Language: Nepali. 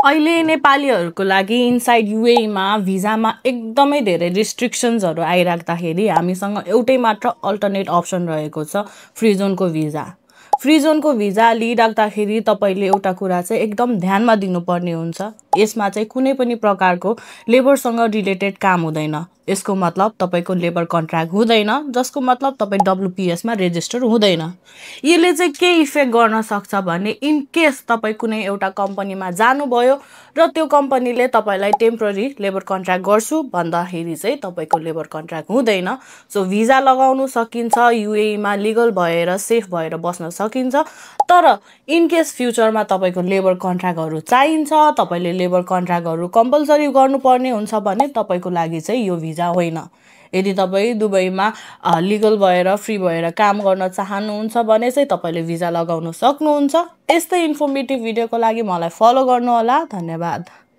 अहिले नेपालीहरूको लागि इनसाइड युएईमा भिजामा एकदमै धेरै रिस्ट्रिक्सन्सहरू आइराख्दाखेरि हामीसँग एउटै मात्र अल्टरनेट अप्सन रहेको छ फ्री जोनको भिजा। फ्री जोनको भिजा लिइराख्दाखेरि तपाईँले एउटा कुरा चाहिँ एकदम ध्यानमा दिनुपर्ने हुन्छ। यसमा चाहिँ कुनै पनि प्रकारको लेबरसँग रिलेटेड काम हुँदैन। यसको मतलब तपाईँको लेबर कन्ट्र्याक्ट हुँदैन, जसको मतलब तपाईँ डब्लुपिएसमा रेजिस्टर हुँदैन। यसले चाहिँ के इफेक्ट गर्न सक्छ भने इन केस तपाईँ कुनै एउटा कम्पनीमा जानुभयो र त्यो कम्पनीले तपाईँलाई टेम्पोररी लेबर कन्ट्र्याक्ट गर्छु भन्दाखेरि चाहिँ तपाईँको लेबर कन्ट्र्याक्ट हुँदैन। सो भिजा लगाउनु सकिन्छ, युएईमा लिगल भएर सेफ भएर बस्न सकिन्छ। तर इन केस फ्युचरमा तपाईँको लेबर कन्ट्र्याक्टहरू चाहिन्छ, तपाईँले लेबर कन्ट्र्याक्टहरू कम्पलसरी गर्नुपर्ने हुन्छ भने तपाईँको लागि चाहिँ यो भिजा होइन। यदि तपाईँ दुबईमा लिगल भएर फ्री भएर काम गर्न चाहनुहुन्छ भने चाहिँ तपाईँले भिजा लगाउन सक्नुहुन्छ। यस्तै इन्फर्मेटिभ भिडियोको लागि मलाई फलो गर्नुहोला। धन्यवाद।